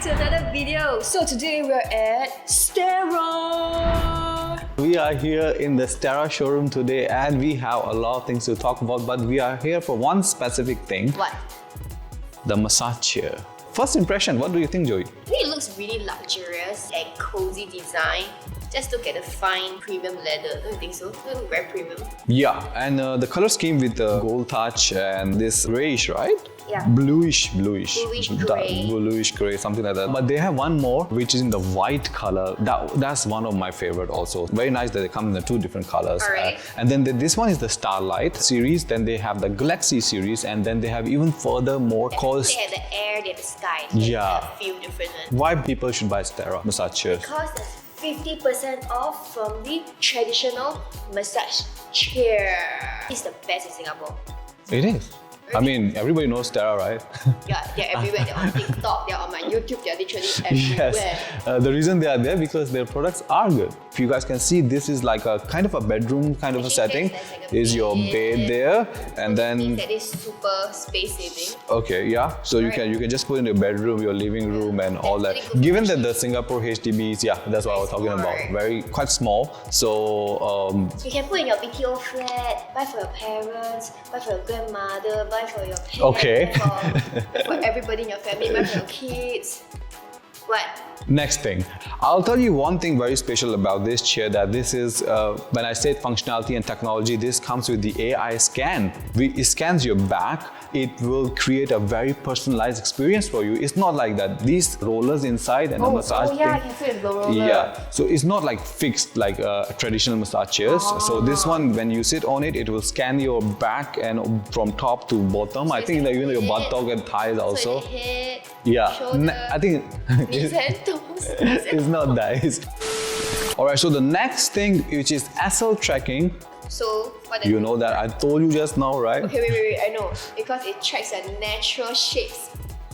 to another video. So today we're at Sterra. We are here in the Sterra showroom today and we have a lot of things to talk about, but we are here for one specific thing. What? The massage chair. First impression, what do you think, Joey? I think it looks really luxurious and cozy design. Just look at the fine premium leather. Don't you think so? It looks very premium. Yeah, and the color scheme with the gold touch and this grayish, right? Yeah. Bluish gray. bluish gray, something like that. But they have one more which is in the white color. That's one of my favorite also. Very nice that they come in the two different colors. Alright. And then this one is the Starlight series. Then they have the Galaxy series, and then they have even further more called. They have the air, they have the sky. Yeah. A few different ones. Why people should buy Sterra massage chairs? Because there's 50% off from the traditional massage chair. It's the best in Singapore. It is. I mean, everybody knows Sterra, right? Yeah, they're everywhere. They're on TikTok, they're on my YouTube, they're literally everywhere. Yes. The reason they are there because their products are good. If you guys can see, this is like a kind of a bedroom kind of a setting. Like Is your bed there, and then that is super space saving. okay, yeah. So you can just put in your bedroom, your living room, and all that. Really good Given that the Singapore HDBs, yeah, that's what I was talking small, about. right? Very quite small. So You can put in your BTO flat, buy for your parents, buy for your grandmother, buy for your pets, Okay. buy for everybody in your family, buy for your kids. What? next thing, I'll tell you one thing very special about this chair, that this is, when I say functionality and technology, this comes with the AI scan. It scans your back. It will create a very personalized experience for you. It's not like that. These rollers inside and the massage oh yeah, I thing. can feel the roller. Yeah, so it's not like fixed like traditional massage chairs. So this one, when you sit on it, it will scan your back and from top to bottom. So I it's think like that even your hip, buttock and thighs So also. it's head, Yeah, shoulder, I think knees and toes. it's not that. Alright, so the next thing, which is SL tracking. So what? You know that I told you just now, right? Okay, wait, I know. Because it tracks your natural shapes.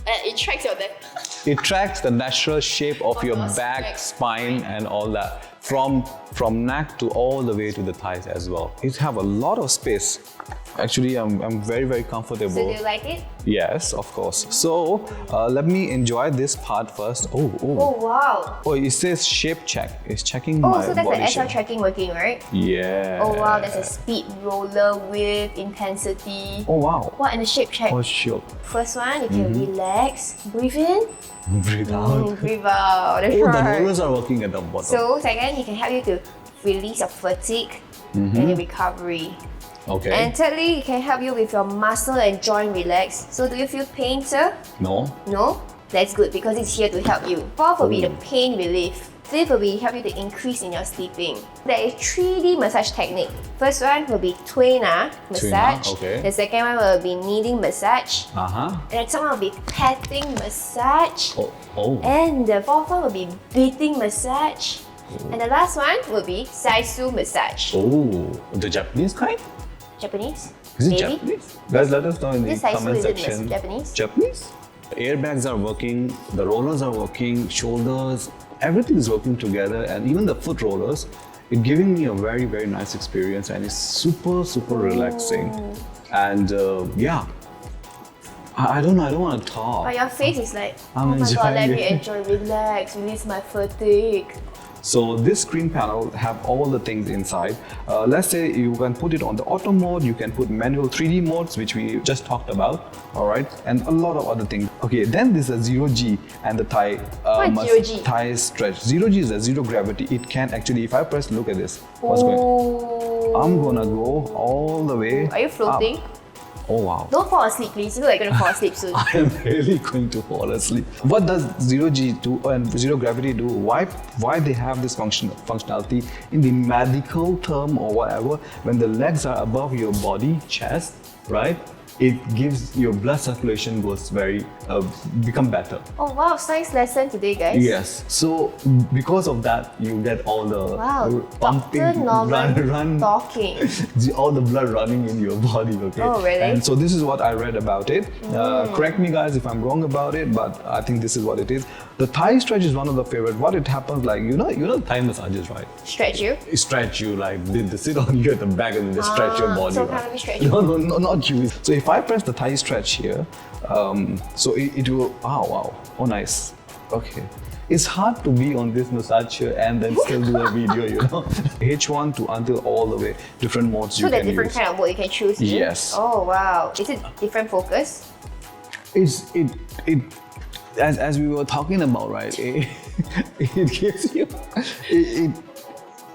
It tracks your neck. It tracks the natural shape of your your back, back, spine, and all that. From neck to all the way to the thighs as well. It have a lot of space. Actually, I'm very, very comfortable. So do you like it? Yes, of course. So let me enjoy this part first. Oh wow. Oh, it says shape check. It's checking Oh, my so that's body the SL shape. tracking working, right? Yeah. Oh wow, there's a speed roller with intensity. Oh wow. What, and the shape check? Oh sure. First one, you can relax, breathe in, Breathe out. breathe out. That's Oh, the right. rollers are working at the bottom. So second, it can help you to release your fatigue and your recovery. Okay. And thirdly, it can help you with your muscle and joint relax. So do you feel pain, sir? No. No? That's good because it's here to help you. Fourth will be the pain relief. Fifth will be help you to increase in your sleeping. There is 3D massage technique. First one will be Twainer massage. okay. The second one will be kneading massage. Uh-huh. And the third one will be patting massage. Oh. And the fourth one will be beating massage. And the last one will be Saisu massage. Oh. The Japanese kind? Japanese? Is it Maybe? Japanese? Guys, let us know in the This Saisu comment is in section. Japanese? Japanese? The airbags are working, the rollers are working, shoulders, everything is working together, and even the foot rollers, it's giving me a very, very nice experience, and it's super, super relaxing. And yeah, I don't know, I don't want to talk. But your face is like, I'm oh my god, let enjoying me it. enjoy, relax, release my fatigue. So this screen panel have all the things inside. Let's say you can put it on the auto mode, you can put manual 3D modes, which we just talked about, all right, and a lot of other things. Okay, then there's a 0G and the thigh, What is 0G? thigh stretch. 0G is a zero gravity. It can actually, if I press, look at this, what's going on? I'm gonna go all the way. Are you floating? up. Oh wow. Don't fall asleep, please. You look like you're gonna fall asleep soon. I am really going to fall asleep. What does 0G do and zero gravity do? Why they have this functionality in the medical term or whatever? When the legs are above your body, chest, right? It gives your blood circulation goes become better. Oh wow, science lesson today, guys. Yes. So because of that, you get all the Wow, pumping, Dr. Norman run, talking. all the blood running in your body. Okay. Oh, really? And so this is what I read about it. Correct me, guys, if I'm wrong about it, but I think this is what it is. The thigh stretch is one of the favorite. What it happens like you know thigh massages, right? Stretch you. It stretch you like they sit on you at the back and then they stretch your body. So right? how do we stretch you? No, not you. So if I press the thigh stretch here, so it will. Oh wow, oh nice. Okay. It's hard to be on this massage chair and then still do a video, you know. H1 to until all the way, different modes you So can there's different use. kind of mode you can choose. is it? Yes. Oh wow. Is it different focus? It as we were talking about, right? It gives you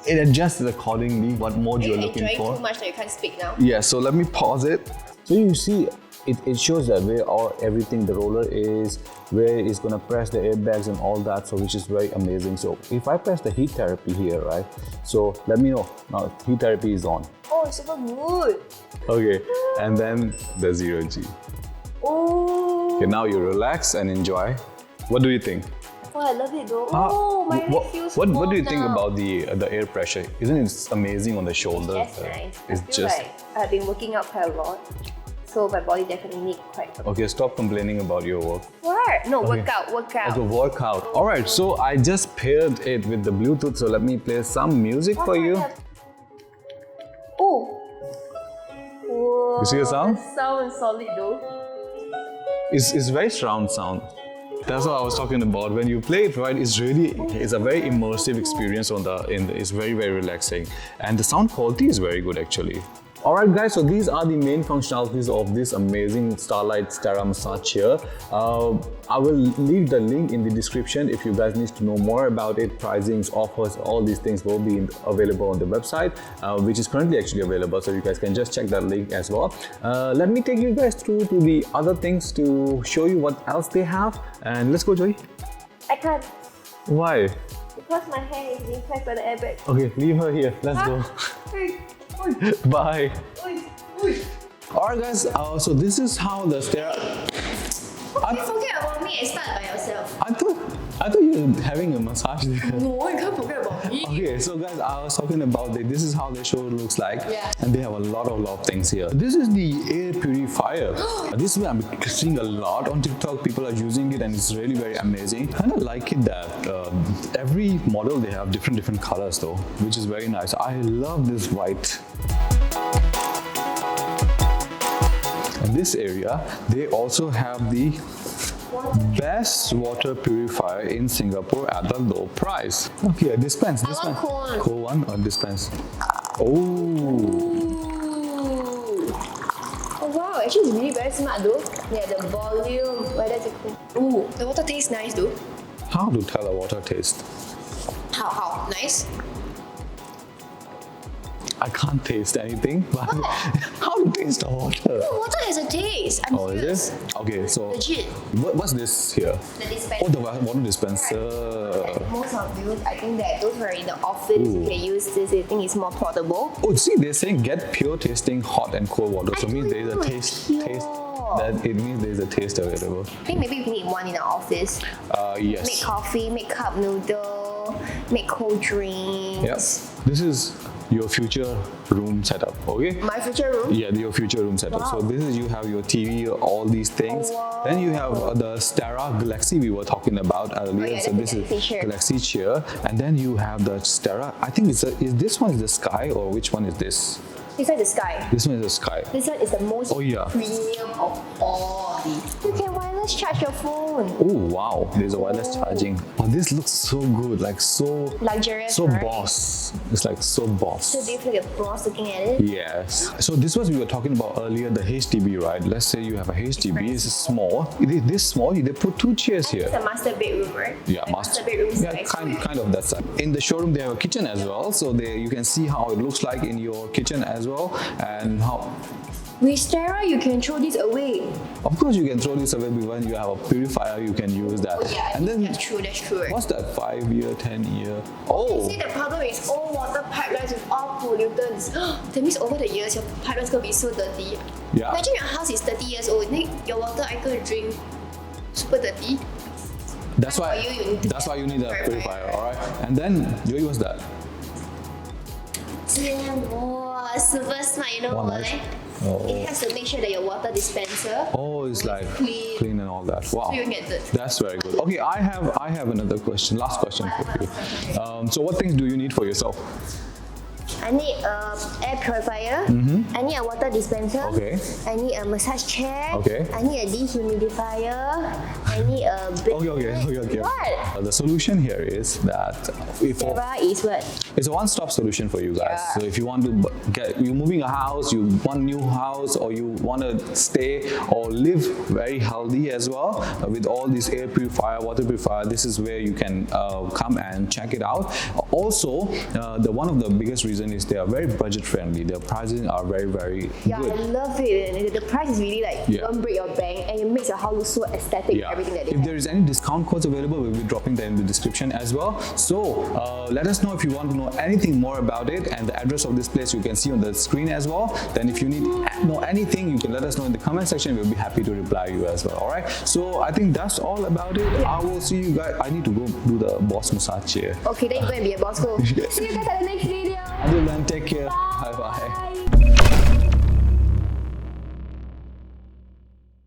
it adjusts accordingly what mode you're looking Enjoying for. too much that you can't speak now. Yeah, so let me pause it. So you see, it shows that where everything, the roller is, where it's gonna press the airbags and all that, so which is very amazing. So if I press the heat therapy here, right? So let me know, now heat therapy is on. Oh, super good. Okay, and then the 0G. Oh. Okay, now you relax and enjoy. What do you think? Oh, I love it though. Oh, my leg feels what do you warm think now. about the air pressure? Isn't it amazing on the shoulder? That's nice. It's I feel just like I've been working out quite a lot, so my body definitely needs quite a okay. Stop complaining about your work. What? No, Okay. workout. Okay, workout. All right, so I just paired it with the Bluetooth. So let me play some music for you. Oh. Whoa, You see the sound? The sound is solid though. It's very surround sound. That's what I was talking about. When you play it right, it's a very immersive experience it's very relaxing, and the sound quality is very good actually. Alright guys, so these are the main functionalities of this amazing Starlight Sterra massage chair. I will leave the link in the description if you guys need to know more about it. Pricings, offers, all these things will be available on the website, which is currently actually available, so you guys can just check that link as well. Let me take you guys through to the other things to show you what else they have, and let's go, Joy. I can't Why? because my hair is being pressed by the airbag. Okay, leave her here. Let's go. Bye. Alright guys, so this is how the Sterra. You forget about me and start by yourself. I thought you were having a massage there. No, you can't forget about me. Okay, so guys, I was talking about this is how the show looks like, Yeah. and they have a lot of things here. This is the air purifier. This is what I'm seeing a lot on TikTok. People are using it, and it's really very amazing. And I like it that every model they have different colors though, which is very nice. I love this white. In this area, they also have the best water purifier in Singapore at a low price. Okay, dispense. I want cold one. Cold one or dispense? Oh, Ooh. Oh wow, actually it's really very smart though. Yeah, the volume. Why does it cool? Ooh, the water tastes nice though. how to tell a water taste? How? Nice? I can't taste anything, but how to taste a water? Oh, water has a taste. I'm Oh, serious. is it? Okay, so Legit. what's this here? The dispenser. Oh, the water dispenser. Most of you, I think that those who are in the office, you can use this. I think it's more portable. Oh, see, they're saying get pure tasting hot and cold water. So it means there's a taste. That it means there's a taste available. I think maybe we need one in our office. Yes. Make coffee, make cup noodle, make cold drinks. Yep. This is your future room setup, okay? My future room. Yeah, your future room setup. So Wow. this is, you have your TV, all these things. Wow. Then you have the Sterra Galaxy we were talking about earlier. yeah, So that's this the is Galaxy chair. Galaxy chair, and then you have the Sterra. I think is this one is the Sky, or which one is this? This one is the Sky. This one is the Sky. This one is the most Oh, yeah. premium of all these. You can wireless charge your phone. Oh wow, there's a wireless charging. Oh, this looks so good, like so Luxurious, so right? boss. It's like so boss. So do you feel like a boss looking at it? Yes. So this was we were talking about earlier, the HDB, right? Let's say you have a HDB, it's small. It is this small, they put two chairs It's here. a master bedroom, right? Yeah, The master bedroom is Yeah, nice. kind of that side. In the showroom, they have a kitchen as well, so you can see how it looks like in your kitchen as well, and how. With Sterra, you can throw this away. Of course, you can throw this away when you have a purifier. You can use that. Yeah, And then that's true. what's that? 5-year, 10-year? You Oh. see, the problem is all water pipelines with all pollutants. That means over the years, your pipeline's gonna be so dirty. Yeah. Imagine your house is 30 years old, then your water I could drink super dirty. That's For why. you, you need That's why you need a Purifier. purifier. All right. And then, Joey, what's that? Wow, super smart, you know One why? light. It Oh. has to make sure that your water dispenser Oh, it's like clean. and all that. Wow. So you get dirt. That's very good. Okay, I have another question. Last question for you. So what things do you need for yourself? I need a air purifier. I need a water dispenser. Okay. I need a massage chair. Okay. I need a dehumidifier. I need a bed. Okay. What? The solution here is that Sterra is what? it's a one-stop solution for you guys. Yeah. So if you want to you're moving a house, you want a new house, or you want to stay or live very healthy as well with all these air purifier, water purifier, this is where you can come and check it out. Also, one of the biggest reason is they are very budget friendly. Their pricing are very Yeah, good. I love it. And the price is really like, you don't break your bank, and it makes your house look so aesthetic. Yeah. Everything that they If have. there is any discount codes available, we'll be dropping them in the description as well. So let us know if you want to know anything more about it, and the address of this place you can see on the screen as well. Then if you need to know anything, you can let us know in the comment section. We'll be happy to reply you as well. All right. So I think that's all about it. I will see you guys. I need to go do the boss massage here. Okay, then you go and be a boss. Go. See you guys at the next video. Until then, take care. Bye. Bye bye.